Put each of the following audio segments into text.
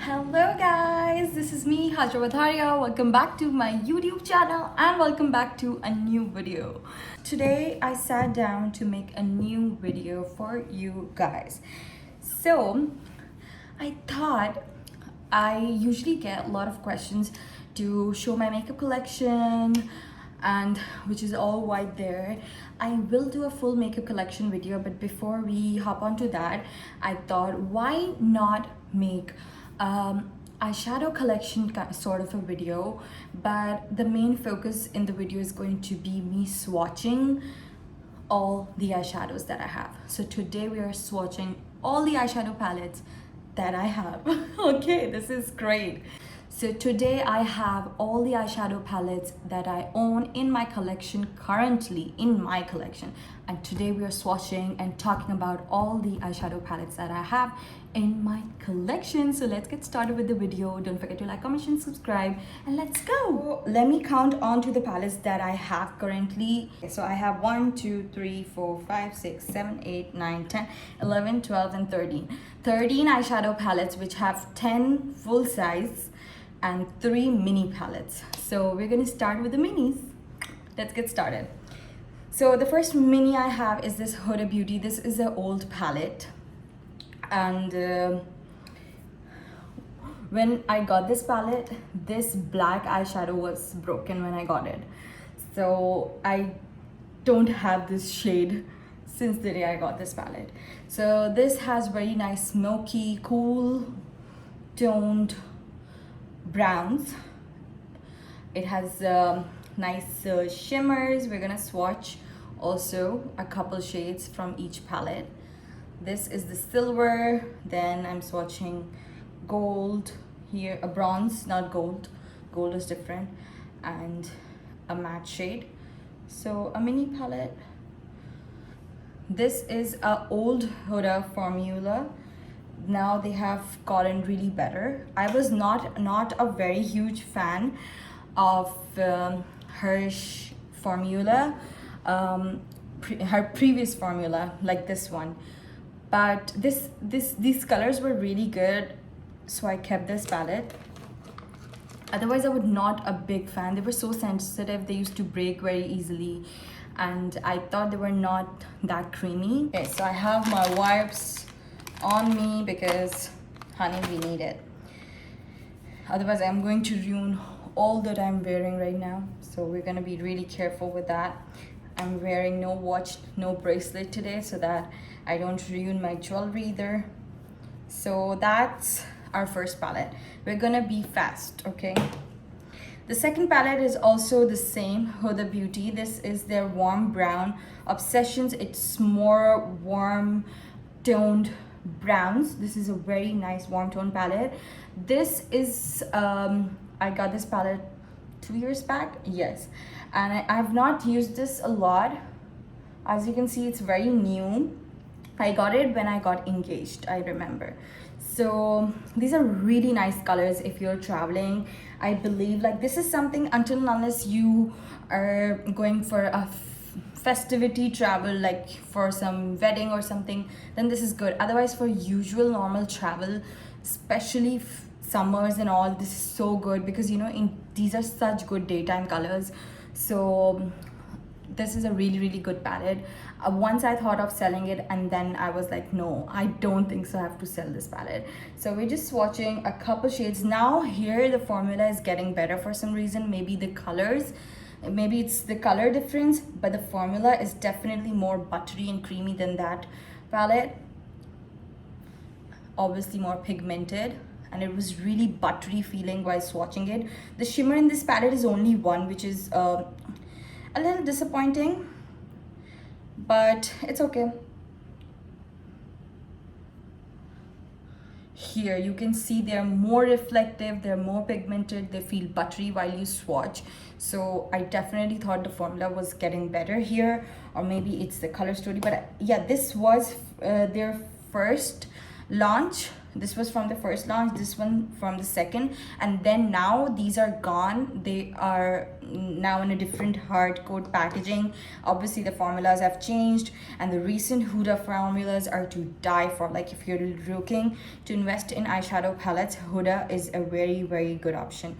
Hello guys, this is me Hajra. Welcome back to my YouTube channel and welcome back to a new video. Today I sat down to make a new video for you guys. So I thought I usually get a lot of questions to show my makeup collection, and which is all white there. I will do a full makeup collection video, but before we hop onto that, I thought why not make eyeshadow collection sort of a video, but the main focus in the video is going to be me swatching all the eyeshadows that I have. So today we are swatching all the eyeshadow palettes that I have. Okay, this is great. So today I have all the eyeshadow palettes that I own in my collection, currently in my collection. And today we are swatching and talking about all the eyeshadow palettes that I have in my collection. So let's get started with the video. Don't forget to like, comment, and subscribe, and let's go. Let me count on to the palettes that I have currently. So I have 1, 2, 3, 4, 5, 6, 7, 8, 9, 10, 11, 12, and 13. 13 eyeshadow palettes, which have 10 full size and 3 mini palettes. So we're gonna start with the minis. Let's get started. So the first mini I have is this Huda Beauty. This is an old palette, and when I got this palette, this black eyeshadow was broken when I got it. So I don't have this shade since the day I got this palette. So this has very nice smoky, cool toned browns. It has nice shimmers. We're gonna swatch also a couple shades from each palette. This is the silver, then I'm swatching gold here, a bronze, not gold, gold is different, and a matte shade. So a mini palette. This is a old Huda formula. Now they have gotten really better. I was not a very huge fan of her formula, her previous formula, like this one, but these colors were really good, so I kept this palette. Otherwise I was not a big fan. They were so sensitive, they used to break very easily, and I thought they were not that creamy. Okay, so I have my wipes on me because honey, we need it, otherwise I'm going to ruin all that I'm wearing right now. So we're gonna be really careful with that. I'm wearing no watch, no bracelet today, so that I don't ruin my jewelry either. So that's our first palette. We're gonna be fast, okay? The second palette is also the same, Huda Beauty. This is their warm brown obsessions. It's more warm toned browns. This is a very nice warm tone palette. This is I got this palette 2 years back, yes, and I've not used this a lot. As you can see, it's very new. I got it when I got engaged, I remember. So these are really nice colors if you're traveling. I believe like this is something, until and unless you are going for a festivity travel, like for some wedding or something, then this is good. Otherwise, for usual normal travel, especially summers and all, this is so good because, you know, these are such good daytime colors. So this is a really good palette. Once I thought of selling it, and then I was like, no, I don't think so, I have to sell this palette. So we're just swatching a couple shades now. Here the formula is getting better for some reason. Maybe the colors, maybe it's the color difference, but the formula is definitely more buttery and creamy than that palette. Obviously more pigmented, and it was really buttery feeling while swatching it. The shimmer in this palette is only one, which is a little disappointing, but it's okay. Here you can see they're more reflective, they're more pigmented, they feel buttery while you swatch. So I definitely thought the formula was getting better here, or maybe it's the color story, but yeah, this was their first launch This was from the first launch, this one from the second, and then now these are gone. They are now in a different hard coat packaging. Obviously the formulas have changed, and the recent Huda formulas are to die for. Like if you're looking to invest in eyeshadow palettes, Huda is a very good option.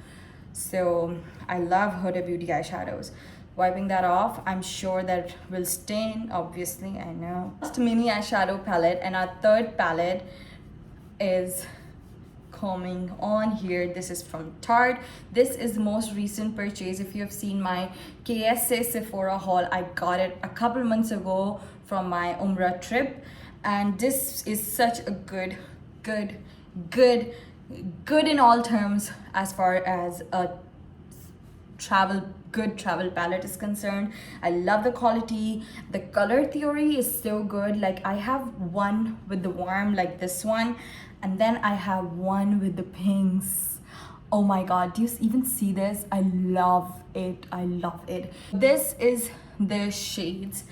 So I love Huda Beauty eyeshadows. Wiping that off, I'm sure that will stain, obviously, I know. Just a mini eyeshadow palette, and our third palette is coming on here. This is from Tarte. This is the most recent purchase. If you have seen my KSA Sephora haul, I got it a couple months ago from my Umrah trip, and this is such a good in all terms as far as a good travel palette is concerned. I love the quality. The color theory is so good. Like I have one with the warm, like this one, and then I have one with the pinks. Oh my god, do you even see this? I love it. I love it. This is the shades.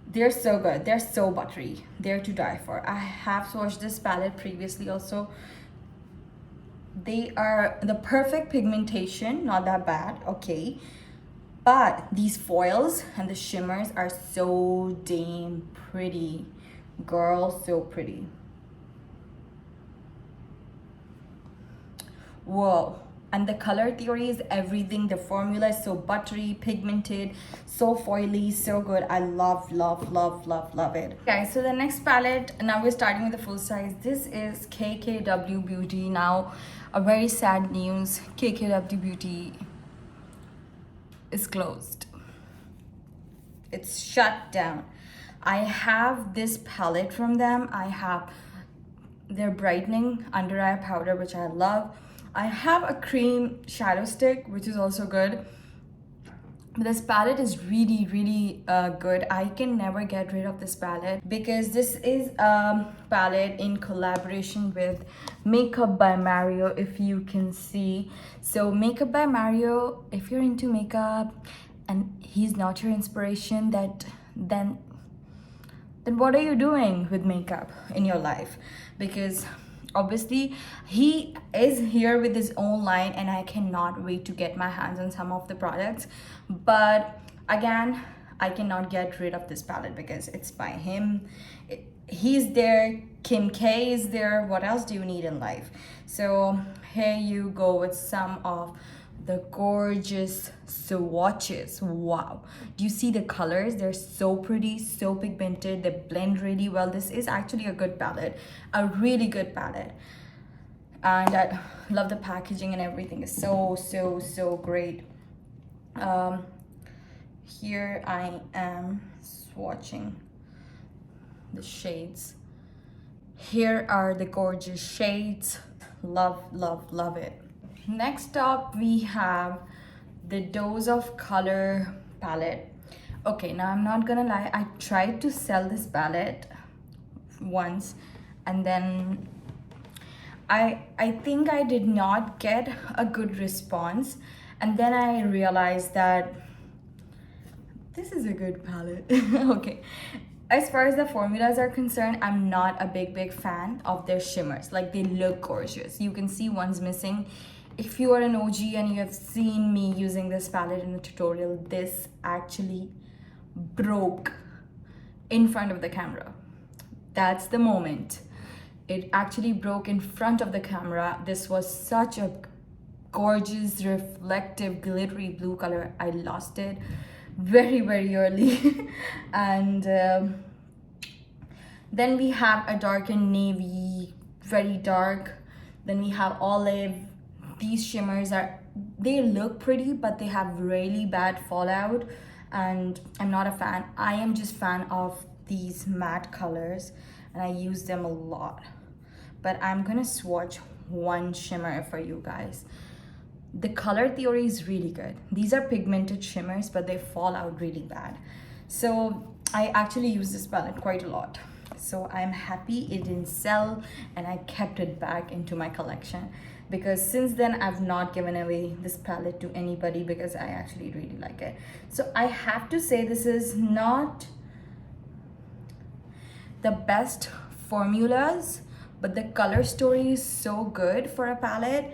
They're so good. They're so buttery. They're to die for. I have swatched this palette previously also. They are the perfect pigmentation, not that bad, okay, but these foils and the shimmers are so damn pretty, girl, so pretty. Whoa. And the color theory is everything. The formula is so buttery, pigmented, so foily, so good. I love it. Guys, so the next palette, now we're starting with the full size. This is KKW Beauty. Now, a very sad news, KKW Beauty is closed. It's shut down. I have this palette from them. I have their brightening under eye powder, which I love. I have a cream shadow stick, which is also good. But this palette is really good. I can never get rid of this palette because this is a palette in collaboration with Makeup by Mario, if you can see. So Makeup by Mario, if you're into makeup and he's not your inspiration, then what are you doing with makeup in your life? Because obviously he is here with his own line, and I cannot wait to get my hands on some of the products. But again, I cannot get rid of this palette because it's by him. He's there, Kim K is there. What else do you need in life? So here you go with some of the gorgeous swatches. Wow, do you see the colors? They're so pretty, so pigmented. They blend really well. This is actually a good palette, a really good palette, and I love the packaging and everything is so great. Here I am swatching the shades. Here are the gorgeous shades. Love it. Next up, we have the Dose of Color palette. Okay, now I'm not gonna lie, I tried to sell this palette once, and then I think I did not get a good response, and then I realized that this is a good palette. Okay, as far as the formulas are concerned, I'm not a big fan of their shimmers. Like, they look gorgeous. You can see one's missing. If you are an OG and you have seen me using this palette in a tutorial, this actually broke in front of the camera. That's the moment. It actually broke in front of the camera. This was such a gorgeous, reflective, glittery blue color. I lost it very early. And then we have a darkened navy, very dark. Then we have olive. These shimmers they look pretty, but they have really bad fallout, and I'm not a fan. I am just fan of these matte colors, and I use them a lot. But I'm gonna swatch one shimmer for you guys. The color theory is really good. These are pigmented shimmers, but they fall out really bad. So I actually use this palette quite a lot. So I'm happy it didn't sell, and I kept it back into my collection, because since then I've not given away this palette to anybody because I actually really like it. So I have to say, this is not the best formulas, but the color story is so good for a palette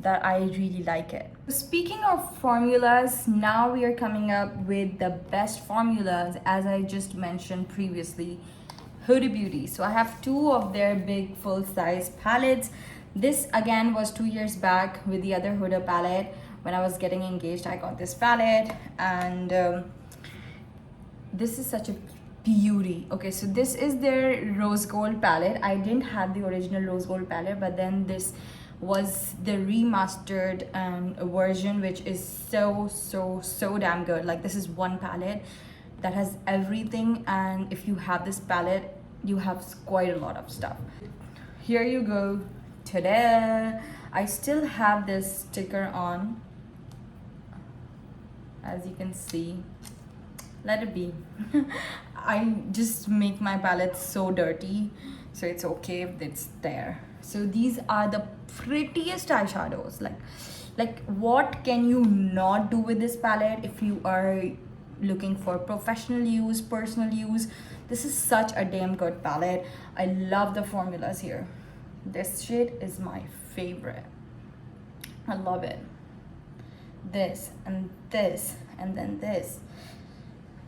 that I really like it. Speaking of formulas, now we are coming up with the best formulas, as I just mentioned previously, Huda Beauty. So I have two of their big full-size palettes. This again was 2 years back with the other Huda palette. When I was getting engaged, I got this palette, and this is such a beauty. Okay, so this is their rose gold palette. I didn't have the original rose gold palette, but then this was the remastered version, which is so damn good. Like, this is one palette that has everything, and if you have this palette, you have quite a lot of stuff. Here you go. Ta-da! I still have this sticker on, as you can see. Let it be. I just make my palette so dirty, so it's okay if it's there. So these are the prettiest eyeshadows. Like what can you not do with this palette if you are looking for professional use, personal use? This is such a damn good palette. I love the formulas here. This shade is my favorite. I love it. This and this and then this.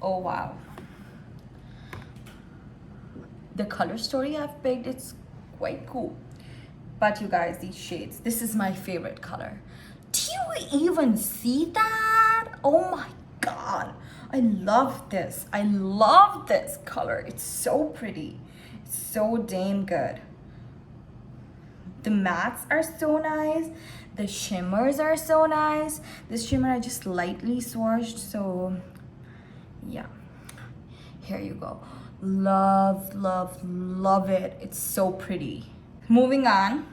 Oh wow. The color story I've picked, it's quite cool. But you guys, these shades, this is my favorite color. Do you even see that? Oh my god. I love this. I love this color. It's so pretty. It's so damn good. The mattes are so nice. The shimmers are so nice. This shimmer I just lightly swatched, so yeah. Here you go. Love, love, love it. It's so pretty. Moving on,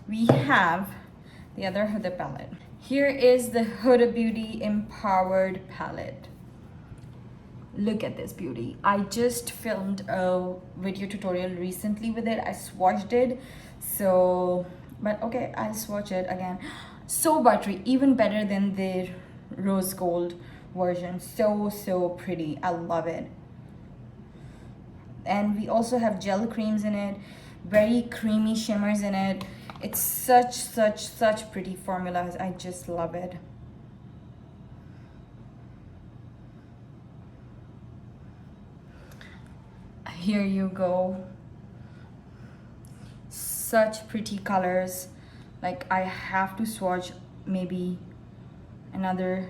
we have the other Huda palette. Here is the Huda Beauty Empowered palette. Look at this beauty. I just filmed a video tutorial recently with it. I swatched it, so, but okay, I'll swatch it again. So buttery, even better than the rose gold version. So pretty. I love it. And we also have gel creams in it, very creamy shimmers in it. It's such pretty formulas. I just love it. Here you go. Such pretty colors. Like, I have to swatch maybe another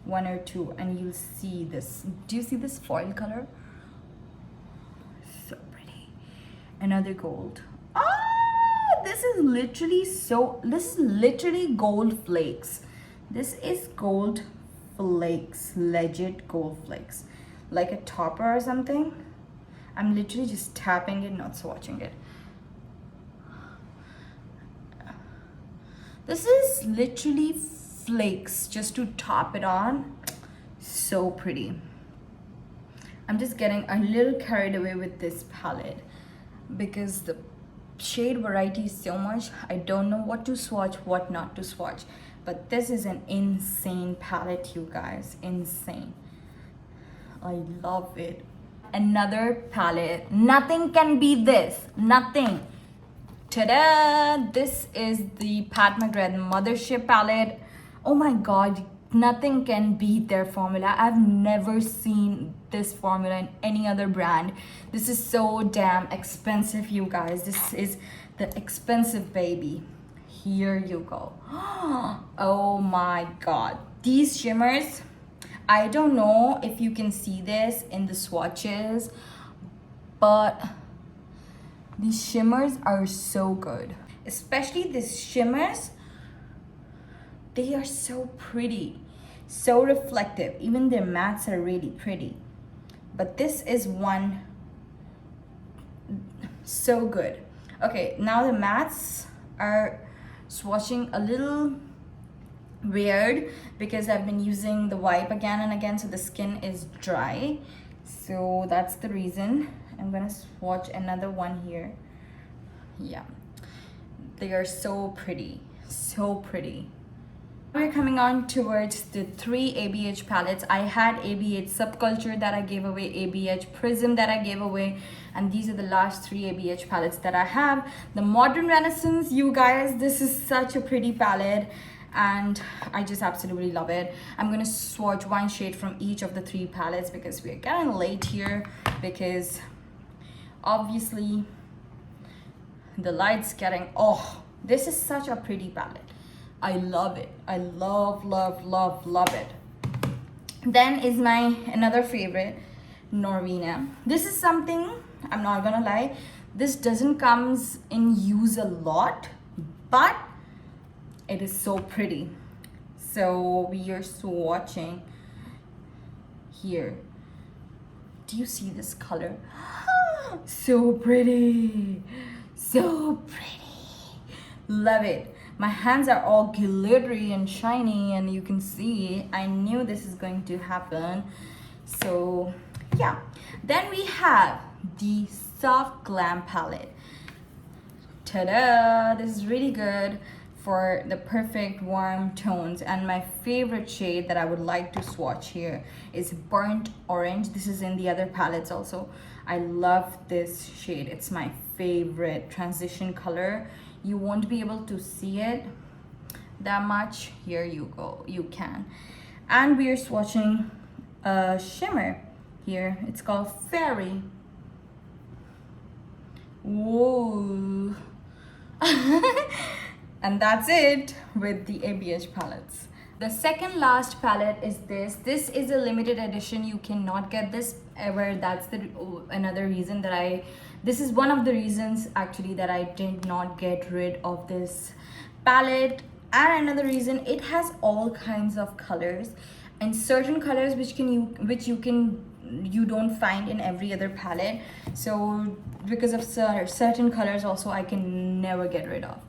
one or two and you'll see this. Do you see this foil color? So pretty. Another gold. This is literally gold flakes. This is gold flakes, legit gold flakes, like a topper or something. I'm literally just tapping it, not swatching it. This is literally flakes just to top it on. So pretty. I'm just getting a little carried away with this palette because the shade variety is so much. I don't know what to swatch, what not to swatch, but this is an insane palette, you guys. Insane. I love it. Another palette. Nothing can beat this. Nothing. Ta-da! This is the Pat McGrath Mothership palette. Oh my god, nothing can beat their formula. I've never seen this formula in any other brand. This is so damn expensive, you guys. This is the expensive baby. Here you go. Oh my god. These shimmers, I don't know if you can see this in the swatches, but these shimmers are so good. Especially these shimmers, they are so pretty, so reflective. Even their mattes are really pretty. But this is one so good. Okay, now the mattes are swatching a little weird because I've been using the wipe again and again, so the skin is dry. So that's the reason. I'm gonna swatch another one here. Yeah, they are so pretty, so pretty. We're coming on towards the 3 ABH palettes. I had ABH Subculture that I gave away, ABH Prism that I gave away, and these are the last 3 ABH palettes that I have. The Modern Renaissance, you guys, this is such a pretty palette and I just absolutely love it. I'm gonna swatch one shade from each of the 3 palettes because we're getting late here, because obviously the light's getting, oh, this is such a pretty palette. I love it. I love, love, love, love it. Then is my another favorite, Norvina. This is something, I'm not gonna lie, this doesn't comes in use a lot, but it is so pretty. So we are swatching here. Do you see this color? So pretty. So pretty. Love it. My hands are all glittery and shiny, and you can see I knew this is going to happen. So yeah, then we have the Soft Glam palette. Ta-da! This is really good for the perfect warm tones, and my favorite shade that I would like to swatch here is Burnt Orange. This is in the other palettes also. I love this shade. It's my favorite transition color. You won't be able to see it that much. Here you go, you can. And we are swatching a shimmer here. It's called Fairy. Whoa. And that's it with the ABH palettes. The second last palette is this. This is a limited edition. You cannot get this ever. That's the another reason that this is one of the reasons actually that I did not get rid of this palette. And another reason, it has all kinds of colors, and certain colors which you don't find in every other palette. So because of certain colors also, I can never get rid of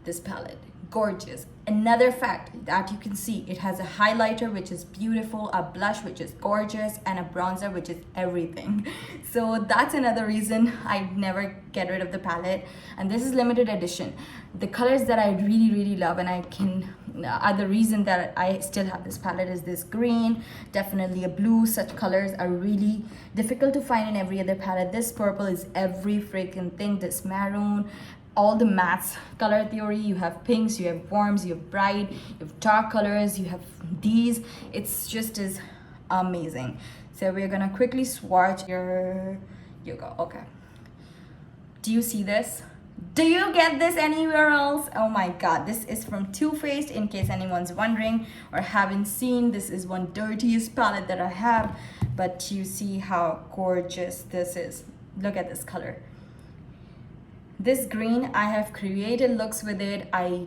this palette. Gorgeous. Another fact that you can see, it has a highlighter which is beautiful, a blush which is gorgeous, and a bronzer which is everything. So that's another reason I never get rid of the palette. And this is limited edition. The colors that I really love, and the reason that I still have this palette is this green, definitely a blue. Such colors are really difficult to find in every other palette. This purple is every freaking thing. This maroon, all the mattes color theory. You have pinks, you have warms, you have bright, you have dark colors, you have these. It's just as amazing. So we're gonna quickly swatch. Here you go. Okay, do you see this? Do you get this anywhere else? Oh my god, this is from Too Faced, in case anyone's wondering or haven't seen. This is one dirtiest palette that I have, but you see how gorgeous this is. Look at this color. This green, I have created looks with it. I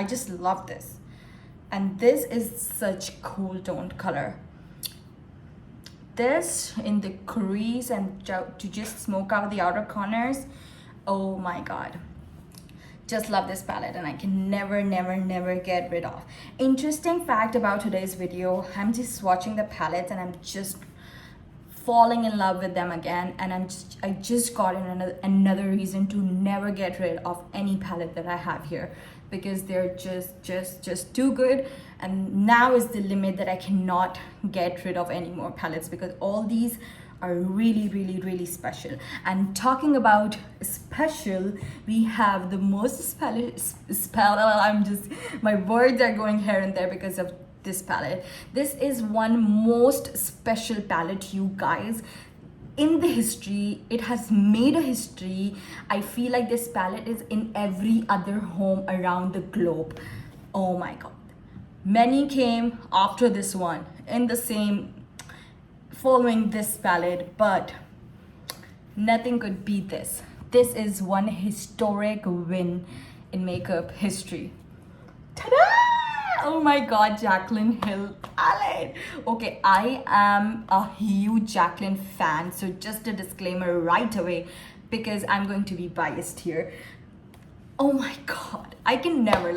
just love this. And this is such cool toned color. This in the crease and to just smoke out the outer corners. Oh my god. Just love this palette, and I can never get rid of. Interesting fact about today's video, I'm just swatching the palettes and I'm just falling in love with them again, and I just got another reason to never get rid of any palette that I have here, because they're just too good. And now is the limit that I cannot get rid of any more palettes, because all these are really special. And talking about special, we have the most my words are going here and there because of this palette. This is one most special palette, you guys. In the history, it has made a history. I feel like this palette is in every other home around the globe. Oh my god. Many came after this one in the same following this palette, but nothing could beat this. This is one historic win in makeup history. Ta-da! Oh my god, Jaclyn Hill palette. Okay, I am a huge Jaclyn fan, so just a disclaimer right away, because I'm going to be biased here. Oh my god, I can never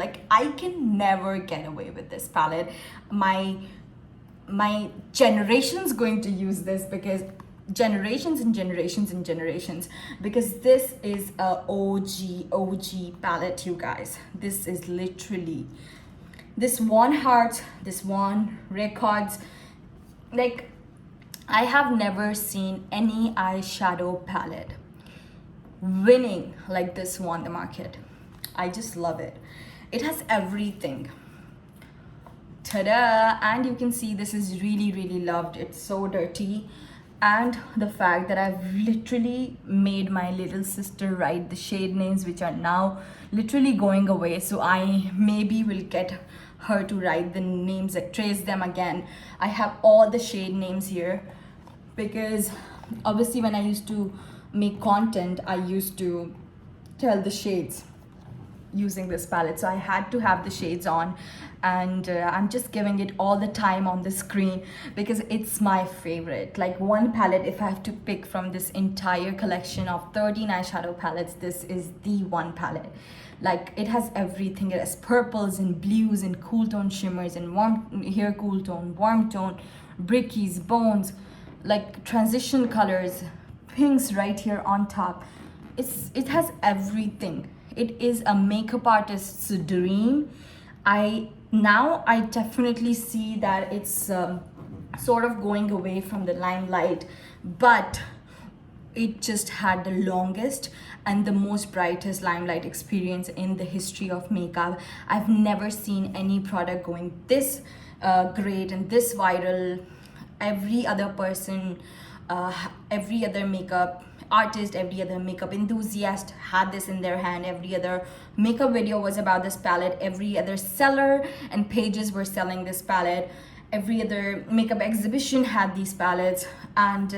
get away with this palette. My generation's going to use this, because generations and generations and generations, because this is a OG palette, you guys. This is literally, this won hearts, this won records. Like, I have never seen any eyeshadow palette winning like this one the market. I just love it. It has everything. Ta-da! And you can see this is really loved. It's so dirty. And the fact that I've literally made my little sister write the shade names, which are now literally going away. So I maybe will get her to write the names, like trace them again. I have all the shade names here, because obviously when I used to make content, I used to tell the shades using this palette, so I had to have the shades on, and I'm just giving it all the time on the screen because it's my favorite. Like, one palette, if I have to pick from this entire collection of 13 eyeshadow palettes, this is the one palette. Like, it has everything. It has purples and blues and cool tone shimmers and warm hair cool tone, warm tone, brickies, bones, like transition colors, pinks right here on top. It has everything. It is a makeup artist's dream. I definitely see that it's sort of going away from the limelight, but it just had the longest and the most brightest limelight experience in the history of makeup. I've never seen any product going this great and this viral. Every other person, every other makeup artist, every other makeup enthusiast had this in their hand. Every other makeup video was about this palette. Every other seller and pages were selling this palette. Every other makeup exhibition had these palettes, and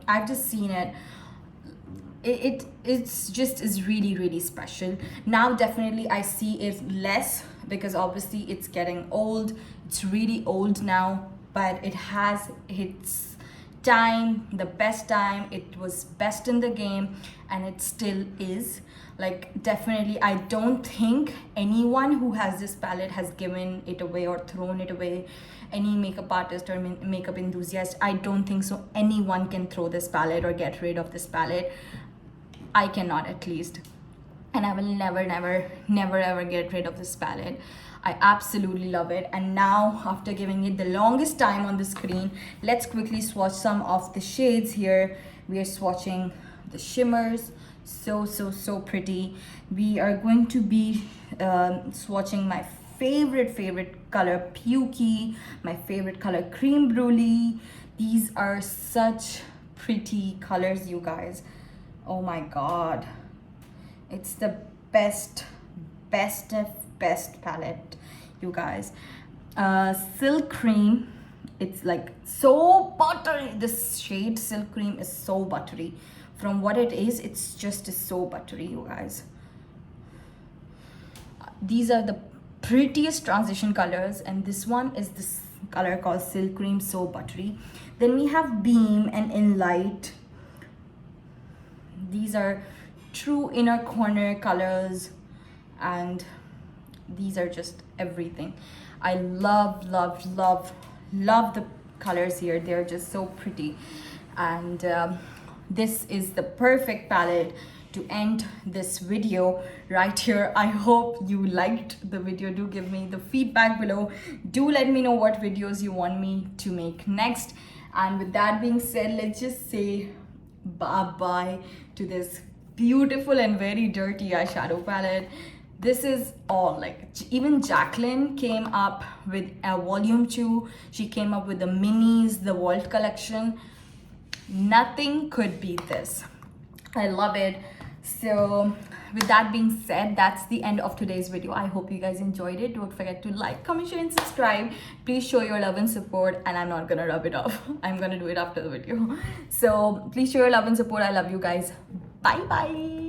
I've just seen it. It's just is really special. Now definitely I see it less, because obviously it's getting old. It's really old now, but it has its time, the best time. It was best in the game, and it still is. Like, definitely I don't think anyone who has this palette has given it away or thrown it away. Any makeup artist or makeup enthusiast, I don't think so anyone can throw this palette or get rid of this palette. I cannot, at least. And I will never ever get rid of this palette. I absolutely love it. And now, after giving it the longest time on the screen, let's quickly swatch some of the shades here. We are swatching the shimmers. So pretty. We are going to be swatching my favorite color, Pukey, my favorite color, Cream Brulee. These are such pretty colors, you guys. Oh my god, it's the best palette, you guys. Silk Cream, it's like so buttery. This shade Silk Cream is so buttery. From what it is, it's just so buttery, you guys. These are the prettiest transition colors, and this one is this color called Silk Cream, so buttery. Then we have Beam and Enlight. These are true inner corner colors, and these are just everything. I love the colors here. They're just so pretty, and this is the perfect palette to end this video right here. I hope you liked the video. Do give me the feedback below. Do let me know what videos you want me to make next. And with that being said, let's just say bye to this beautiful and very dirty eyeshadow palette. This is all, like, even Jacqueline came up with a volume 2. She came up with the minis, the Vault collection. Nothing could beat this. I love it. So with that being said, that's the end of today's video. I hope you guys enjoyed it. Don't forget to like, comment, share and subscribe. Please show your love and support, and I'm not gonna rub it off. I'm gonna do it after the video. So please show your love and support. I love you guys. Bye bye.